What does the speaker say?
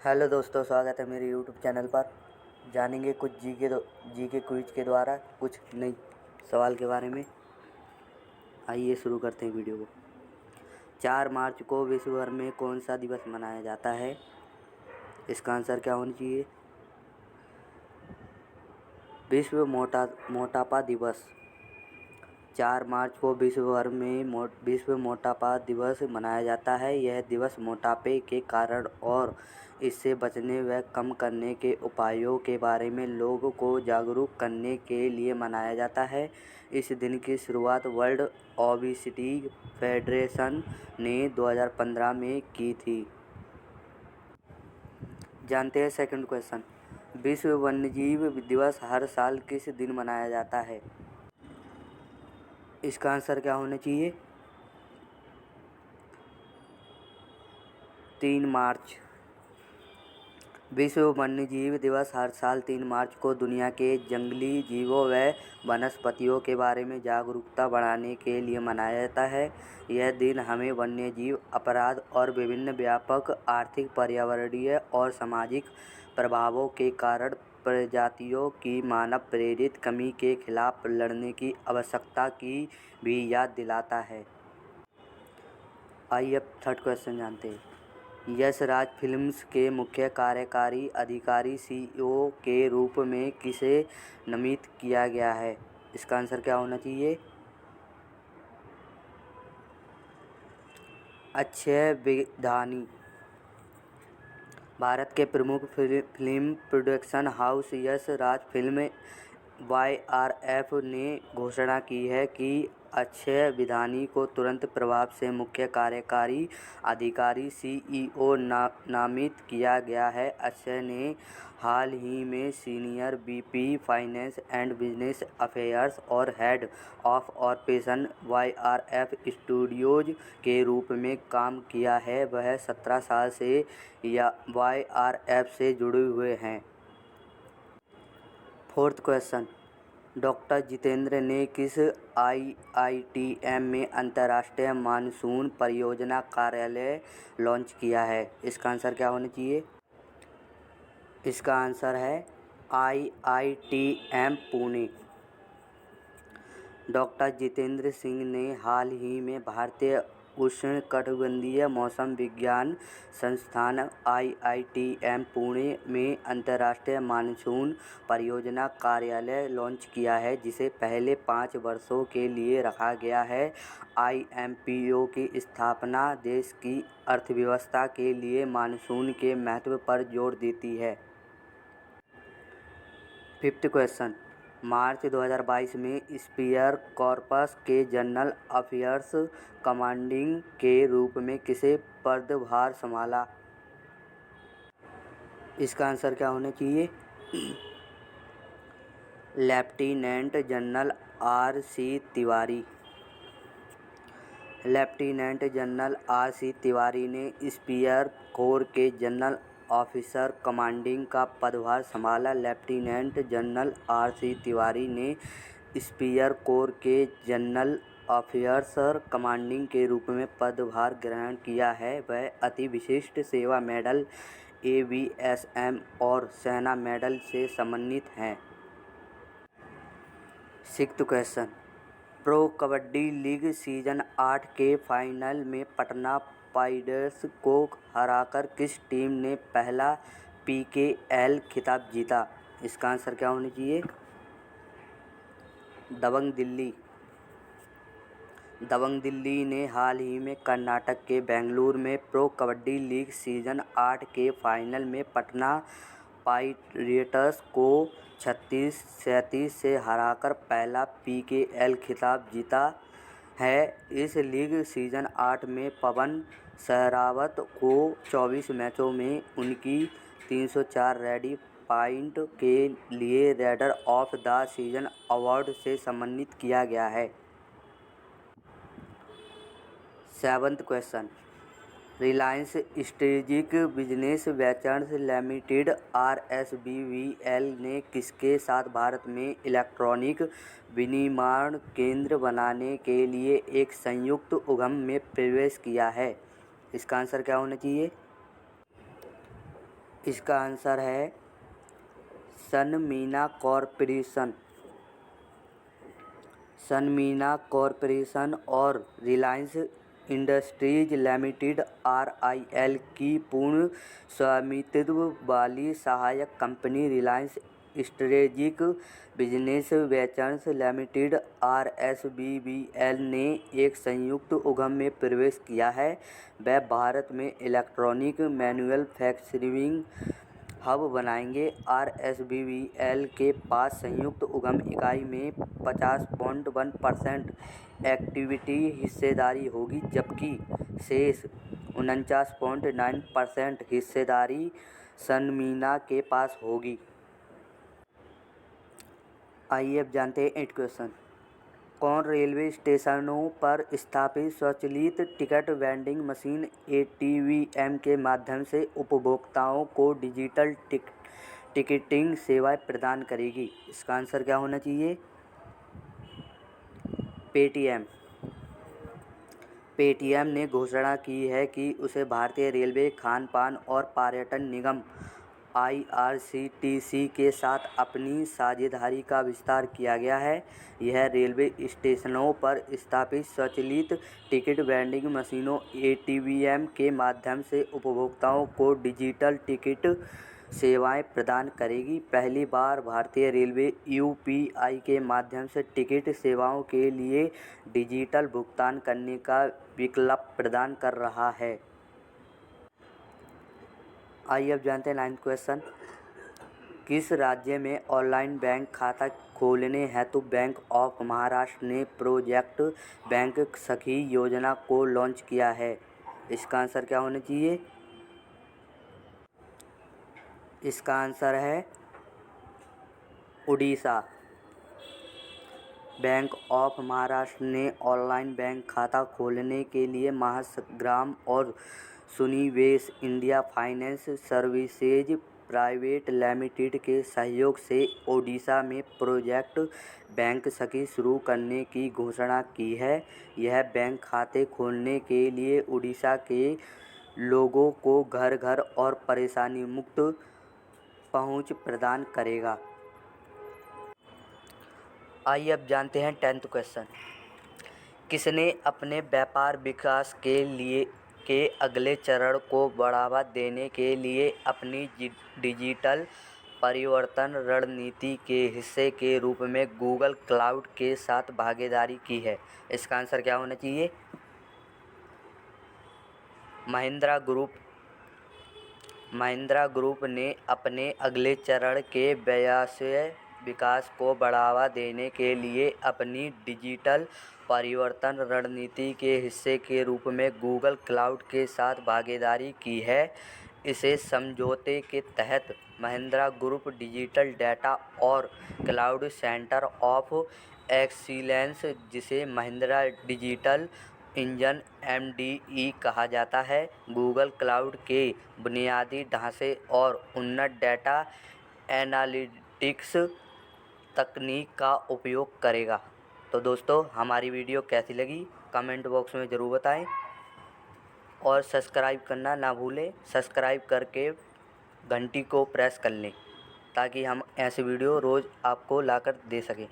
Hello दोस्तों, स्वागत है मेरे यूट्यूब चैनल पर। जानेंगे कुछ जीके क्विज के द्वारा कुछ नई सवाल के बारे में। आइए शुरू करते हैं वीडियो को। 4 मार्च को विश्व भर में कौन सा दिवस मनाया जाता है? इसका आंसर क्या होना चाहिए? विश्व मोटापा दिवस। 4 मार्च को विश्व भर में विश्व मोटापा दिवस मनाया जाता है। यह दिवस मोटापे के कारण और इससे बचने व कम करने के उपायों के बारे में लोगों को जागरूक करने के लिए मनाया जाता है। इस दिन की शुरुआत वर्ल्ड ओबेसिटी फेडरेशन ने 2015 में की थी। जानते हैं सेकंड क्वेश्चन। विश्व वन्यजीव दिवस हर साल किस दिन मनाया जाता है? इसका आंसर क्या होना चाहिए? 3 मार्च। विश्व वन्यजीव दिवस हर साल 3 मार्च को दुनिया के जंगली जीवों व वनस्पतियों के बारे में जागरूकता बढ़ाने के लिए मनाया जाता है। यह दिन हमें वन्यजीव अपराध और विभिन्न व्यापक आर्थिक, पर्यावरणीय और सामाजिक प्रभावों के कारण प्रजातियों की मानव प्रेरित कमी के खिलाफ लड़ने की आवश्यकता की भी याद दिलाता है। आइए अब थर्ड क्वेश्चन जानते हैं। यश राज फिल्म्स के मुख्य कार्यकारी अधिकारी CEO के रूप में किसे नामित किया गया है? इसका आंसर क्या होना चाहिए? अक्षय विधानी। भारत के प्रमुख film production house Yash Raj film YRF ने घोषणा की है कि अक्षय विधानी को तुरंत प्रभाव से मुख्य कार्यकारी अधिकारी CEO नामित किया गया है। अक्षय ने हाल ही में senior VP finance and business affairs और head of operation YRF studios के रूप में काम किया है। वह 17 साल से YRF से जुड़े हुए हैं। Fourth question. डॉक्टर जितेंद्र ने किस IITM में अंतर्राष्ट्रीय मानसून परियोजना कार्यालय लॉन्च किया है? इसका आंसर क्या होना चाहिए? इसका आंसर है IITM पुणे। डॉक्टर जितेंद्र सिंह ने हाल ही में भारतीय उष्णकटिबंधीय मौसम विज्ञान संस्थान IITM पुणे में अंतर्राष्ट्रीय मानसून परियोजना कार्यालय लॉन्च किया है, जिसे पहले 5 वर्षों के लिए रखा गया है। IMPO की स्थापना देश की अर्थव्यवस्था के लिए मानसून के महत्व पर जोर देती है। Fifth question. मार्च 2022 में स्पीयर कॉर्प्स के जनरल अफेयर्स कमांडिंग के रूप में किसे पदभार संभाला? इसका आंसर क्या होना चाहिए? Lieutenant general RC Tiwari. Lieutenant general RC Tiwari ने स्पीयर कोर के जनरल ऑफिसर कमांडिंग का पदभार संभाला। लेफ्टिनेंट जनरल RC तिवारी ने स्पीयर कोर के जनरल ऑफिसर कमांडिंग के रूप में पदभार ग्रहण किया है। वह अति विशिष्ट सेवा मेडल ABSM और सेना मेडल से सम्मानित हैं। Sixth question. Pro kabaddi league season 8 के फाइनल में पटना पाइरेट्स को हराकर किस टीम ने पहला PKL खिताब जीता? इसका आंसर क्या होना चाहिए? दबंग दिल्ली। दबंग दिल्ली ने हाल ही में कर्नाटक के बेंगलुरु में प्रो कबड्डी लीग सीजन 8 के फाइनल में पटना पाइरेट्स को 36-37 से हराकर पहला PKL खिताब जीता है। इस लीग सीजन 8 में पवन सहरावत को 24 मैचों में उनकी 304 रेडी पॉइंट के लिए raider of the season award से सम्मानित किया गया है। Seventh question. Reliance strategic business ventures limited RSBVL ने किसके साथ भारत में इलेक्ट्रॉनिक विनिर्माण केंद्र बनाने के लिए एक संयुक्त उद्यम में प्रवेश किया है? इसका आंसर क्या होना चाहिए? इसका आंसर है सनमीना कॉरपोरेशन। सनमीना कॉरपोरेशन और रिलायंस इंडस्ट्रीज लिमिटेड (RIL) की पूर्ण स्वामित्व वाली सहायक company Reliance strategic business ventures limited (RSVBL) ने एक संयुक्त उद्यम में प्रवेश किया है। वह भारत में इलेक्ट्रॉनिक मैन्युफैक्चरिंग हब बनाएंगे। RSVBL के पास संयुक्त उद्यम इकाई में 50.1% इक्विटी हिस्सेदारी होगी, जबकि शेष 49.9% हिस्सेदारी सनमीना के पास होगी। आइए अब जानते हैं 8 क्वेश्चन। कौन रेलवे स्टेशनों पर स्थापित स्वचालित टिकट वेंडिंग मशीन ATVM के माध्यम से उपभोक्ताओं को डिजिटल टिकटिंग सेवाएं प्रदान करेगी? इसका आंसर क्या होना चाहिए? पेटीएम। पेटीएम ने घोषणा की है कि उसे भारतीय रेलवे, खान-पान और पर्यटन निगम IRCTC के साथ अपनी साझेदारी का विस्तार किया गया है। यह रेलवे स्टेशनों पर स्थापित स्वचालित टिकट वेंडिंग मशीनों ATVM के माध्यम से उपभोक्ताओं को डिजिटल टिकट सेवाएं प्रदान करेगी। पहली बार भारतीय रेलवे UPI के माध्यम से टिकट सेवाओं के लिए डिजिटल भुगतान करने का विकल्प प्रदान कर रहा है। आइए अब जानते हैं 9th क्वेश्चन। किस राज्य में ऑनलाइन बैंक खाता खोलने हेतु बैंक ऑफ महाराष्ट्र ने प्रोजेक्ट बैंक सखी योजना को लॉन्च किया है? इसका आंसर क्या होना चाहिए? इसका आंसर है उड़ीसा। बैंक ऑफ महाराष्ट्र ने ऑनलाइन बैंक खाता खोलने के लिए महाग्राम और Sunivesh India finance services private limited के सहयोग से ओडिशा में प्रोजेक्ट बैंक सखी शुरू करने की घोषणा की है। यह बैंक खाते खोलने के लिए उड़ीसा के लोगों को घर-घर और परेशानी मुक्त पहुंच प्रदान करेगा। आइए अब जानते हैं 10th क्वेश्चन। किसने अपने व्यापार विकास के अगले चरण को बढ़ावा देने के लिए अपनी डिजिटल परिवर्तन रणनीति के हिस्से के रूप में गूगल क्लाउड के साथ भागीदारी की है? इसका आंसर क्या होना चाहिए? महिंद्रा ग्रुप ने अपने अगले चरण के व्यवसाय विकास को बढ़ावा देने के लिए अपनी डिजिटल परिवर्तन रणनीति के हिस्से के रूप में गूगल क्लाउड के साथ भागीदारी की है। इसे समझौते के तहत महिंद्रा ग्रुप डिजिटल डेटा और क्लाउड सेंटर ऑफ एक्सीलेंस, जिसे महिंद्रा डिजिटल इंजन MDE कहा जाता है, गूगल क्लाउड के बुनियादी ढांचे और उन्नत डेटा एनालिटिक्स तकनीक का उपयोग करेगा। तो दोस्तों, हमारी वीडियो कैसी लगी कमेंट बॉक्स में ज़रूर बताएं और सब्सक्राइब करना ना भूलें। सब्सक्राइब करके घंटी को प्रेस कर लें ताकि हम ऐसे वीडियो रोज़ आपको लाकर दे सकें।